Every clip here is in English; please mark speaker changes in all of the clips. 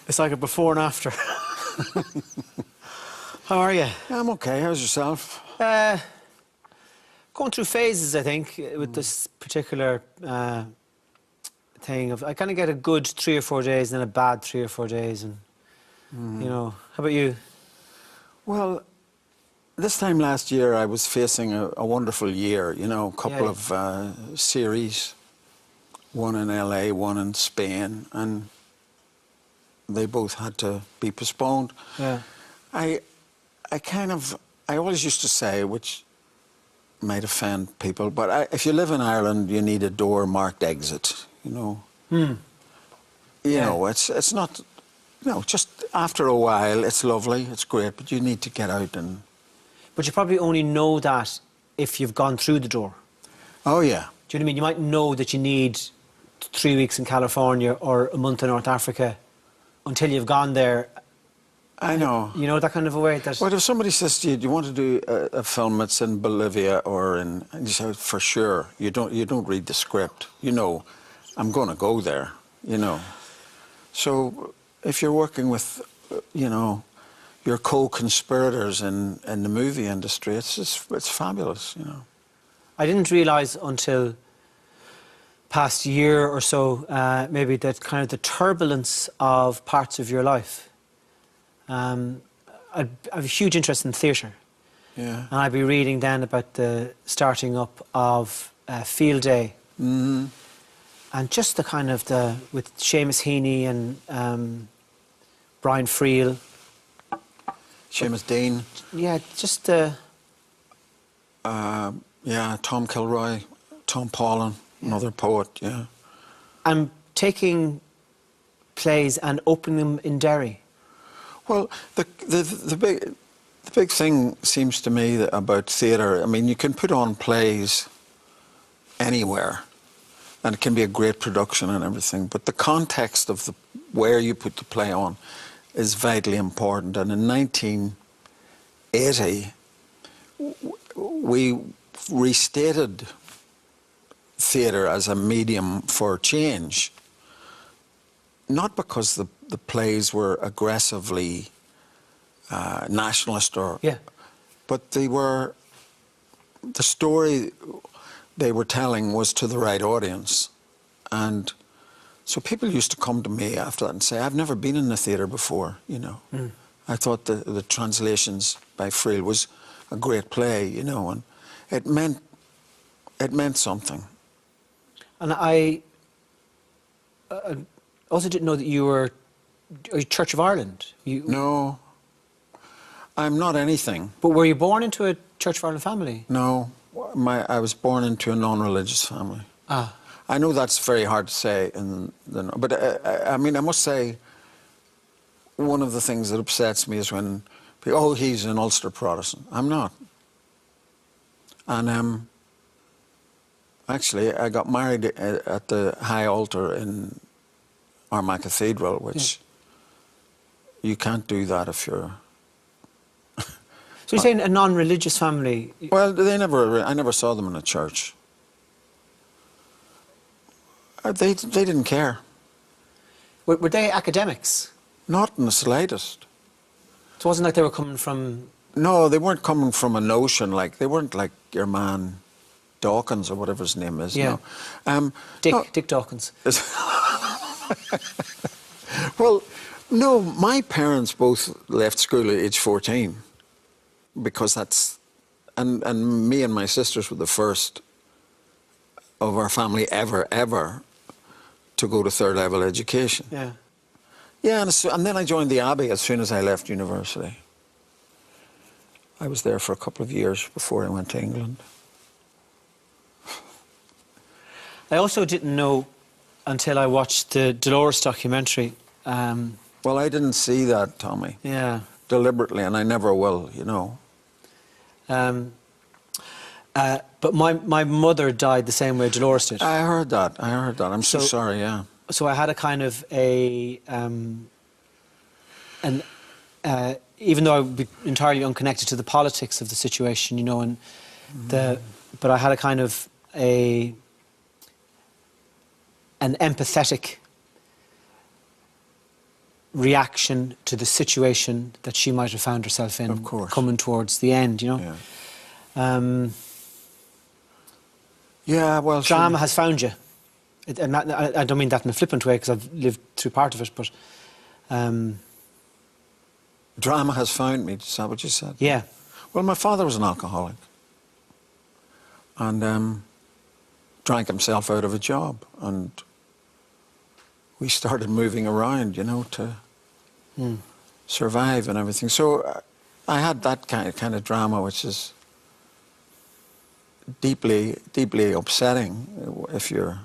Speaker 1: It's like a before and after. How are you?
Speaker 2: I'm okay. How's yourself?
Speaker 1: Going through phases, I think, with this particular thing of I kind of get a good 3 or 4 days and then a bad 3 or 4 days, and you know. How about you?
Speaker 2: Well, this time last year I was facing a wonderful year. You know, a couple of series, one in LA, one in Spain, and they both had to be postponed.
Speaker 1: Yeah.
Speaker 2: I always used to say, which might offend people, but if you live in Ireland, you need a door marked exit, you know. You know, it's not, you know, just after a while, it's lovely, it's great, but you need to get out and...
Speaker 1: But you probably only know that if you've gone through the door.
Speaker 2: Oh, yeah.
Speaker 1: Do you know what I mean? You might know that you need 3 weeks in California or a month in North Africa until you've gone there.
Speaker 2: I know.
Speaker 1: You know, that kind of a way that...
Speaker 2: Well, if somebody says to you, do you want to do a film that's in Bolivia or in... And you say, for sure. You don't read the script. You know, I'm going to go there, you know. So if you're working with, you know, your co-conspirators in the movie industry, it's fabulous, you know.
Speaker 1: I didn't realise until past year or so, maybe that kind of the turbulence of parts of your life. I have a huge interest in theatre.
Speaker 2: Yeah.
Speaker 1: And I'd be reading then about the starting up of Field Day.
Speaker 2: Mm-hmm.
Speaker 1: And just the kind of with Seamus Heaney and Brian Friel.
Speaker 2: Seamus Dean.
Speaker 1: Yeah, just the...
Speaker 2: yeah, Tom Kilroy, Tom Paulin, another poet, yeah.
Speaker 1: And taking plays and opening them in Derry.
Speaker 2: Well, the big thing seems to me about theatre, I mean, you can put on plays anywhere, and it can be a great production and everything, but the context of where you put the play on is vitally important. And in 1980, we restated theatre as a medium for change, not because the plays were aggressively nationalist or...
Speaker 1: Yeah.
Speaker 2: But they were... The story they were telling was to the right audience. And so people used to come to me after that and say, I've never been in the theatre before, you know. I thought the Translations by Friel was a great play, you know, and it meant something.
Speaker 1: And I also didn't know that you were Church of Ireland.
Speaker 2: No, I'm not anything.
Speaker 1: But were you born into a Church of Ireland family?
Speaker 2: No, I was born into a non-religious family.
Speaker 1: Ah.
Speaker 2: I know that's very hard to say, but I mean, I must say, one of the things that upsets me is when people, oh, he's an Ulster Protestant. I'm not. And actually, I got married at the high altar in Armagh Cathedral, which you can't do that if you're...
Speaker 1: So you're saying a non-religious family?
Speaker 2: Well, I never saw them in a church. They didn't care.
Speaker 1: Were they academics?
Speaker 2: Not in the slightest.
Speaker 1: So it wasn't like they were coming from...
Speaker 2: No, they weren't coming from a notion, like, they weren't like your man Dawkins or whatever his name is.
Speaker 1: Yeah.
Speaker 2: No.
Speaker 1: Dick Dawkins.
Speaker 2: Well, no, my parents both left school at age 14 because that's... And me and my sisters were the first of our family ever to go to third level education.
Speaker 1: Yeah.
Speaker 2: Yeah, and then I joined the Abbey as soon as I left university. I was there for a couple of years before I went to England.
Speaker 1: I also didn't know until I watched the Dolores documentary.
Speaker 2: Well, I didn't see that, Tommy.
Speaker 1: Yeah.
Speaker 2: Deliberately, and I never will, you know.
Speaker 1: But my mother died the same way Dolores did.
Speaker 2: I heard that. I'm so sorry, yeah.
Speaker 1: So I had a kind of even though I would be entirely unconnected to the politics of the situation, you know, and but I had a kind of an empathetic reaction to the situation that she might have found herself in,
Speaker 2: Of course.
Speaker 1: coming towards the end, you know.
Speaker 2: Yeah. Yeah, well,
Speaker 1: Drama has found you. And I don't mean that in a flippant way, because I've lived through part of it, but...
Speaker 2: drama has found me, is that what you said?
Speaker 1: yeah.
Speaker 2: Well, my father was an alcoholic and drank himself out of a job, and we started moving around, you know, to survive and everything. So I had that kind of drama, which is deeply, deeply upsetting if you're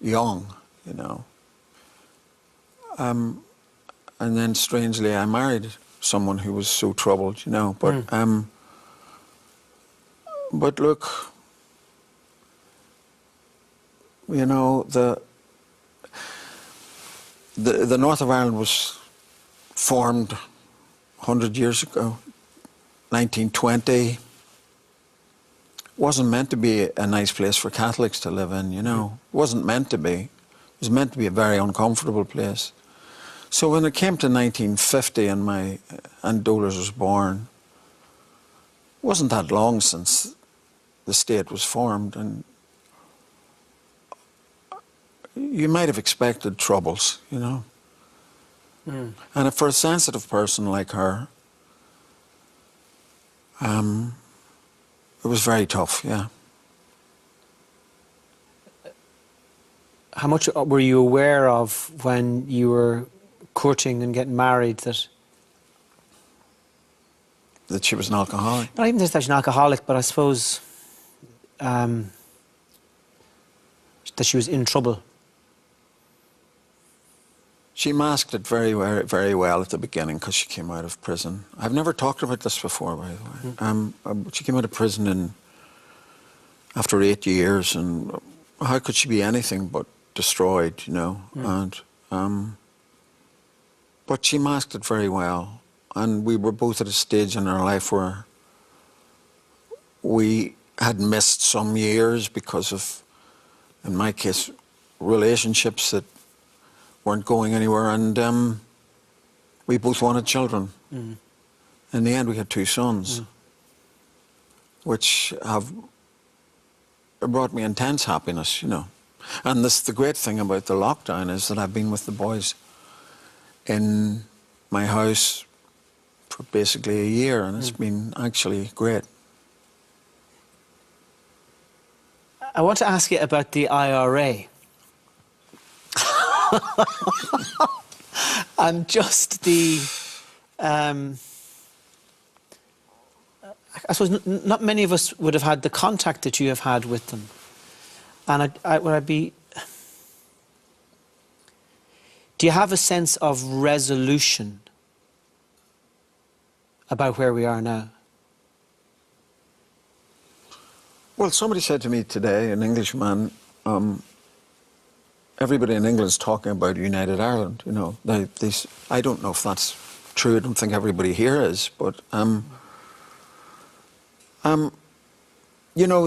Speaker 2: young, you know. And then, strangely, I married someone who was so troubled, you know. But look, you know, the North of Ireland was formed 100 years ago, 1920. Wasn't meant to be a nice place for Catholics to live in, you know. It wasn't meant to be. It was meant to be a very uncomfortable place. So when it came to 1950 and Dolores was born, it wasn't that long since the state was formed, and you might have expected troubles, you know. And for a sensitive person like her, it was very tough, yeah.
Speaker 1: How much were you aware of when you were courting and getting married that
Speaker 2: That she was an alcoholic?
Speaker 1: not even just that she's an alcoholic, but I suppose that she was in trouble?
Speaker 2: She masked it very, very, very well at the beginning because she came out of prison. I've never talked about this before, by the way. She came out of prison after 8 years, and how could she be anything but destroyed, you know? And but she masked it very well, and we were both at a stage in our life where we had missed some years because of, in my case, relationships that weren't going anywhere, and we both wanted children. In the end, we had 2 sons, which have brought me intense happiness, you know. And the great thing about the lockdown is that I've been with the boys in my house for basically a year, and it's been actually great.
Speaker 1: I want to ask you about the IRA. And just the, I suppose not many of us would have had the contact that you have had with them. And do you have a sense of resolution about where we are now?
Speaker 2: Well, somebody said to me today, an Englishman, everybody in England's talking about United Ireland, you know. I don't know if that's true. I don't think everybody here is, but you know,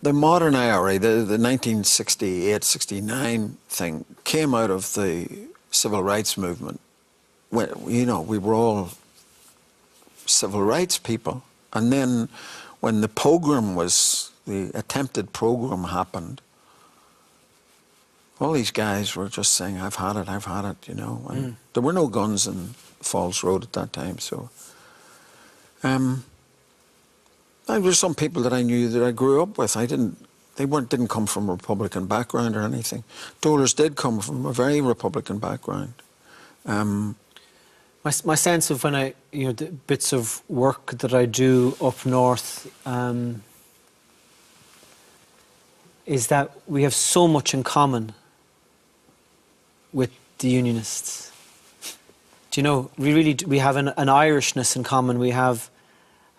Speaker 2: the modern IRA, the 1968-69 thing came out of the civil rights movement. When, you know, we were all civil rights people, and then when the attempted pogrom happened, all these guys were just saying, I've had it, you know. And there were no guns in Falls Road at that time, so. There were some people that I knew that I grew up with. They didn't come from a Republican background or anything. Dolores did come from a very Republican background.
Speaker 1: My sense of when the bits of work that I do up north, is that we have so much in common with the Unionists. Do you know, we have an Irishness in common. We have,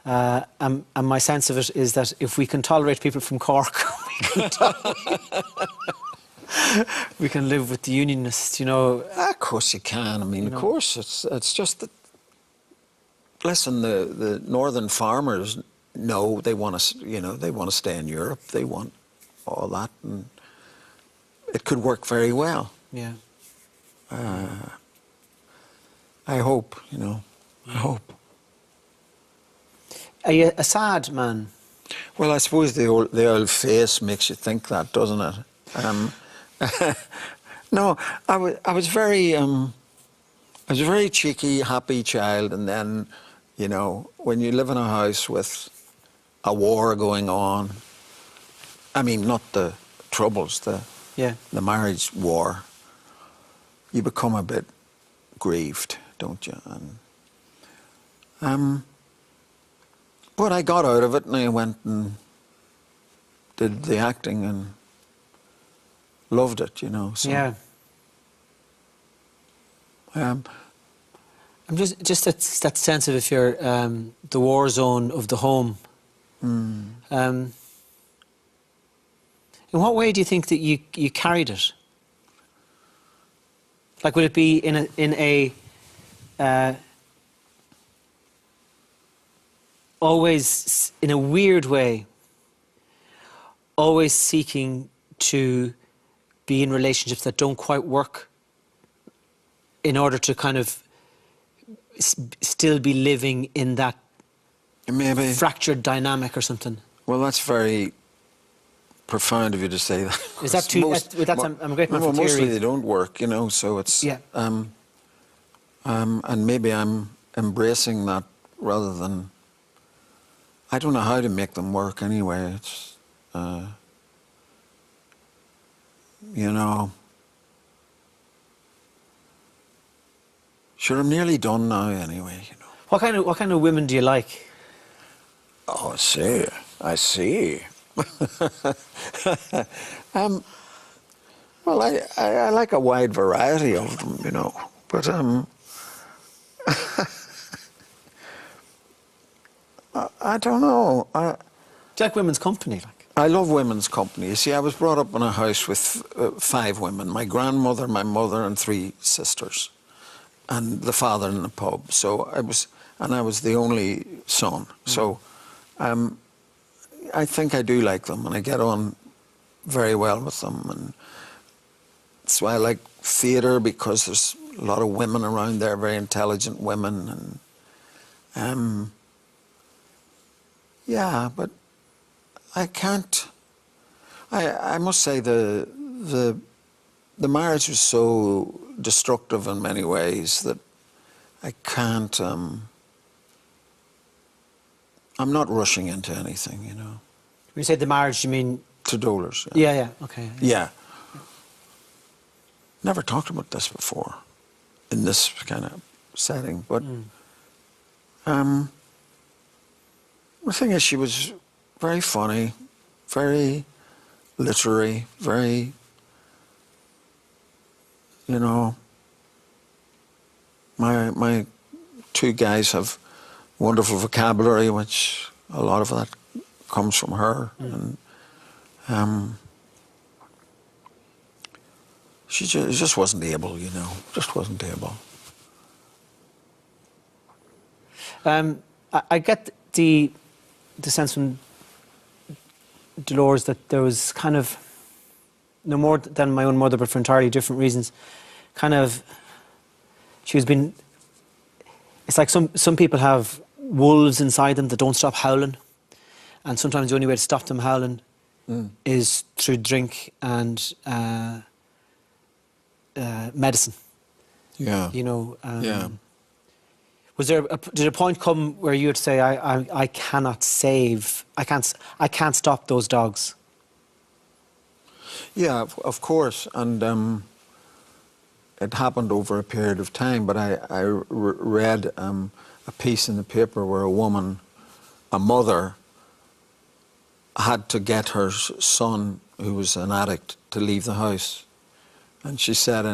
Speaker 1: and my sense of it is that if we can tolerate people from Cork, we can live with the Unionists, you know.
Speaker 2: Of course you can. I mean, of course, it's just that. Listen, the northern farmers know they want to stay in Europe. They want all that, and it could work very well.
Speaker 1: Yeah.
Speaker 2: I hope, you know, I hope.
Speaker 1: Are you a sad man?
Speaker 2: Well, I suppose the old face makes you think that, doesn't it? No, I was very I was a very cheeky, happy child, and then, you know, when you live in a house with a war going on, I mean, not the troubles,
Speaker 1: Yeah.
Speaker 2: the marriage war, you become a bit grieved, don't you? And, but I got out of it, and I went and did the acting and loved it, you know. So,
Speaker 1: Yeah.
Speaker 2: Um,
Speaker 1: I'm just that sense of if you're the war zone of the home. In what way do you think that you carried it? Like, would it be in a always in a weird way, always seeking to be in relationships that don't quite work in order to kind of still be living in that
Speaker 2: maybe.
Speaker 1: fractured dynamic or something?
Speaker 2: Well, that's very profound of you to say that.
Speaker 1: Is that too? I'm a great man for theory.
Speaker 2: Mostly they don't work, you know. So it's
Speaker 1: Yeah.
Speaker 2: and maybe I'm embracing that rather than. I don't know how to make them work anyway. It's you know. Sure, I'm nearly done now anyway, you know.
Speaker 1: What kind of women do you like?
Speaker 2: Oh, I see. Well, I like a wide variety of them, you know. But I don't know.
Speaker 1: Do you like women's company? Like,
Speaker 2: I love women's company. You see, I was brought up in a house with 5 women: my grandmother, my mother, and 3 sisters, and the father in the pub. So I was the only son. So I think I do like them, and I get on very well with them. And that's why I like theatre, because there's a lot of women around there, very intelligent women, and yeah, but I can't. I must say the marriage was so destructive in many ways that I can't. I'm not rushing into anything, you know.
Speaker 1: when you say the marriage, you mean?
Speaker 2: To Dolars.
Speaker 1: Yeah. Okay.
Speaker 2: Yeah. Never talked about this before, in this kind of setting. But the thing is, she was very funny, very literary, very, you know. My 2 guys have wonderful vocabulary, which a lot of that comes from her. And she just wasn't able, you know, just wasn't able.
Speaker 1: I get the sense from Dolores that there was kind of, no more than my own mother, but for entirely different reasons, kind of, she was being, it's like some people have wolves inside them that don't stop howling, and sometimes the only way to stop them howling is through drink and medicine.
Speaker 2: Yeah.
Speaker 1: You know.
Speaker 2: Yeah.
Speaker 1: Did a point come where you would say, I cannot save, I can't stop those dogs?
Speaker 2: Yeah, of course, and it happened over a period of time. But I read a piece in the paper where a mother, had to get her son, who was an addict, to leave the house, and she said,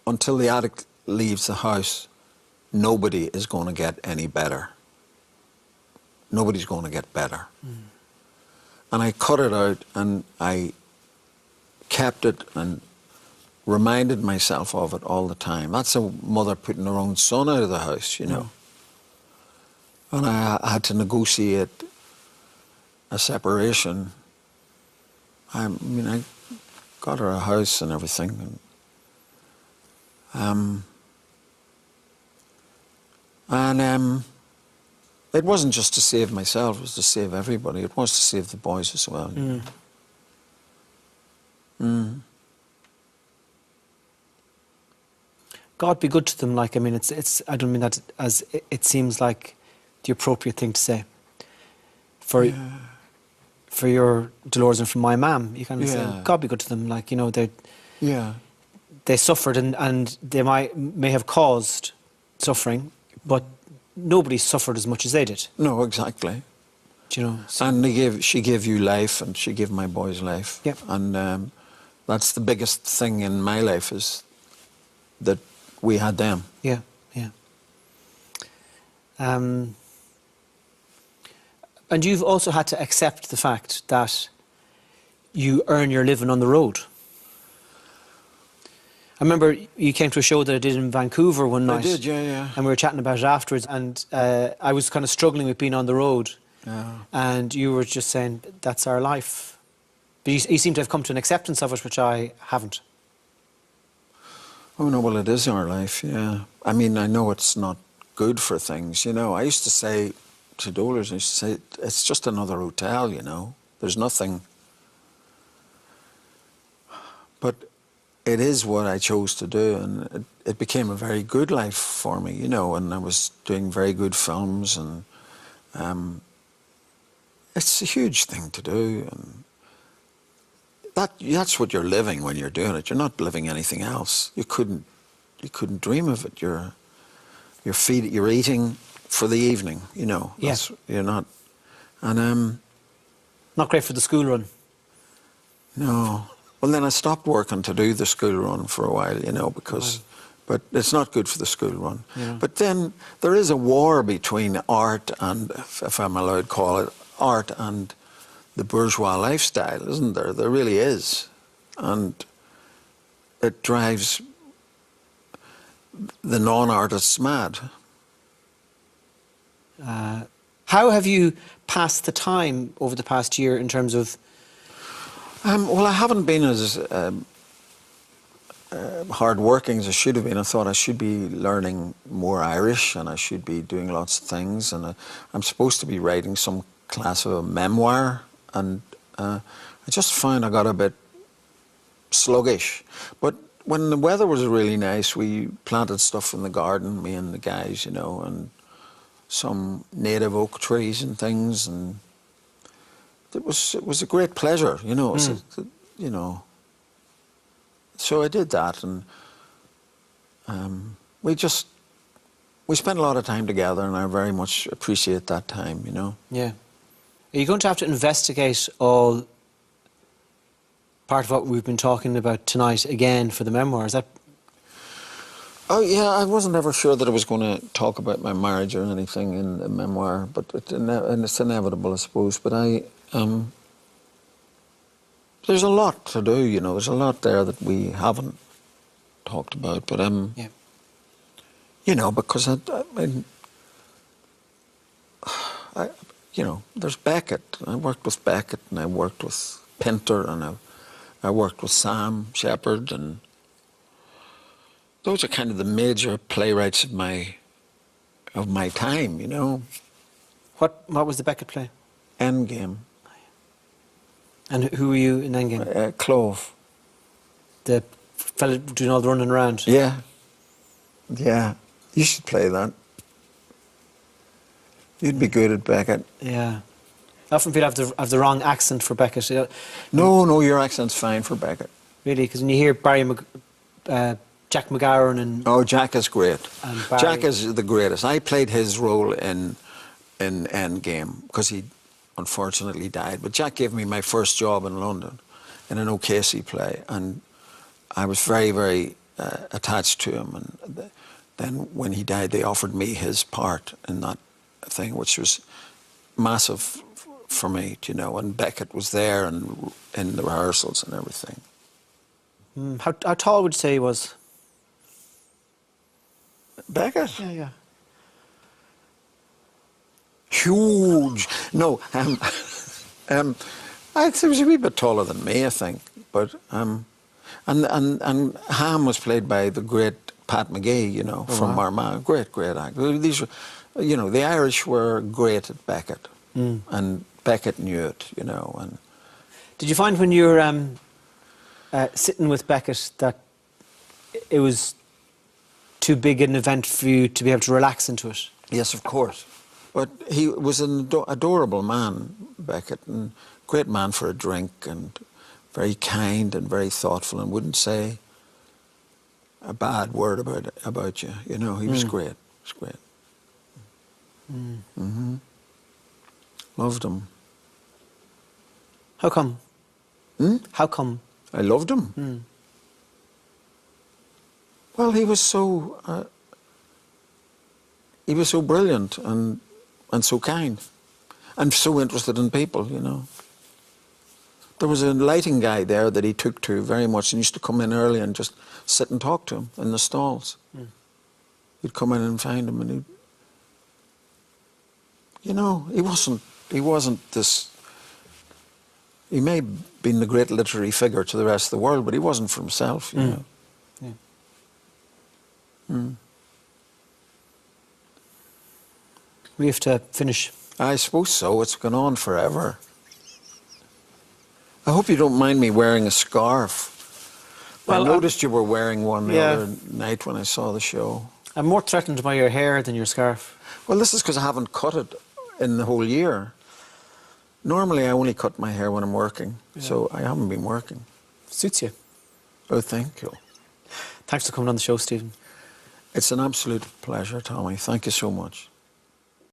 Speaker 2: until the addict leaves the house, nobody is going to get any better. Nobody's going to get better. And I cut it out, and I kept it and reminded myself of it all the time. That's a mother putting her own son out of the house, you know. And I had to negotiate a separation. I mean, I got her a house and everything. And it wasn't just to save myself, it was to save everybody. It was to save the boys as well.
Speaker 1: God be good to them. Like, I mean, it's. I don't mean that as it seems like the appropriate thing to say. For your Dolores and for my mum, you kind of say, God be good to them. Like, you know, they suffered and they may have caused suffering, but nobody suffered as much as they did.
Speaker 2: No, exactly.
Speaker 1: Do you know? So.
Speaker 2: And she gave you life, and she gave my boys life.
Speaker 1: Yep.
Speaker 2: And that's the biggest thing in my life, is that we had them.
Speaker 1: Yeah, yeah. And you've also had to accept the fact that you earn your living on the road. I remember you came to a show that I did in Vancouver one night.
Speaker 2: I did, yeah.
Speaker 1: And we were chatting about it afterwards, and I was kind of struggling with being on the road.
Speaker 2: Yeah.
Speaker 1: And you were just saying, that's our life. But you seem to have come to an acceptance of it, which I haven't.
Speaker 2: Oh, no, well, it is our life, yeah. I mean, I know it's not good for things, you know. I used to say to Dolores, I used to say, it's just another hotel, you know. There's nothing. But it is what I chose to do, and it became a very good life for me, you know, and I was doing very good films, and it's a huge thing to do, and that's what you're living when you're doing it. You're not living anything else. You couldn't dream of it. You're eating for the evening, you know.
Speaker 1: Yes.
Speaker 2: You're not, and
Speaker 1: Not great for the school run.
Speaker 2: no. Well, then I stopped working to do the school run for a while, you know, because, but it's not good for the school run.
Speaker 1: Yeah.
Speaker 2: But then there is a war between art and, if I'm allowed to call it, art and the bourgeois lifestyle, isn't there? There really is. And it drives the non-artists mad.
Speaker 1: How have you passed the time over the past year in terms of...
Speaker 2: Well, I haven't been as hard-working as I should have been. I thought I should be learning more Irish, and I should be doing lots of things. And I'm supposed to be writing some class of a memoir, and I just found I got a bit sluggish. But when the weather was really nice, we planted stuff in the garden, me and the guys, you know, and some native oak trees and things, and it was a great pleasure, you know. You know. So I did that, and we spent a lot of time together, and I very much appreciate that time, you know.
Speaker 1: Yeah. Are you going to have to investigate all part of what we've been talking about tonight again for the memoir? Is that...
Speaker 2: Oh, yeah, I wasn't ever sure that I was going to talk about my marriage or anything in the memoir, but and it's inevitable, I suppose. But there's a lot to do, you know. There's a lot there that we haven't talked about. But,
Speaker 1: yeah.
Speaker 2: you know, because you know, there's Beckett. I worked with Beckett, and I worked with Pinter, and I worked with Sam Shepard, and those are kind of the major playwrights of my time, you know.
Speaker 1: What was the Beckett play?
Speaker 2: Endgame.
Speaker 1: And who were you in Endgame?
Speaker 2: Clove.
Speaker 1: The fella doing all the running around?
Speaker 2: Yeah. Yeah. You should play that. You'd be good at Beckett.
Speaker 1: Yeah. I often feel I have the wrong accent for Beckett.
Speaker 2: No, your accent's fine for Beckett.
Speaker 1: Really, because when you hear Jack McGowan and...
Speaker 2: Oh, Jack is great.
Speaker 1: And
Speaker 2: Jack is the greatest. I played his role in Endgame, because he unfortunately died. But Jack gave me my first job in London in an O'Casey play, and I was very, very attached to him. And then when he died, they offered me his part in that thing, which was massive for me, you know. And Beckett was there and in the rehearsals and everything.
Speaker 1: How tall would you say he was?
Speaker 2: Beckett?
Speaker 1: Yeah.
Speaker 2: Huge. No, I think he was a wee bit taller than me, I think. But And Ham was played by the great Pat McGee, you know, from Armagh. Great actor. These were, you know, the Irish were great at Beckett, and Beckett knew it, you know. And
Speaker 1: did you find when you were sitting with Beckett that it was too big an event for you to be able to relax into it?
Speaker 2: yes, of course. But he was an adorable man, Beckett, and great man for a drink, and very kind and very thoughtful, and wouldn't say a bad word about you. You know, he was great. He was great. Loved him.
Speaker 1: How come? How come?
Speaker 2: I loved him. Well, he was so brilliant and so kind and so interested in people, you know. There was a lighting guy there that he took to very much, and used to come in early and just sit and talk to him in the stalls. You'd come in and find him, and he'd, you know, he wasn't this. He may have been the great literary figure to the rest of the world, but he wasn't for himself, you know.
Speaker 1: We have to finish.
Speaker 2: I suppose so. It's gone on forever. I hope you don't mind me wearing a scarf.
Speaker 1: Well,
Speaker 2: I noticed you were wearing one the
Speaker 1: Yeah.
Speaker 2: other night when I saw the show.
Speaker 1: I'm more threatened by your hair than your scarf.
Speaker 2: Well, this is because I haven't cut it in the whole year. Normally, I only cut my hair when I'm working, so I haven't been working.
Speaker 1: Suits you.
Speaker 2: Oh, thank you.
Speaker 1: Thanks for coming on the show, Stephen.
Speaker 2: It's an absolute pleasure, Tommy. Thank you so much.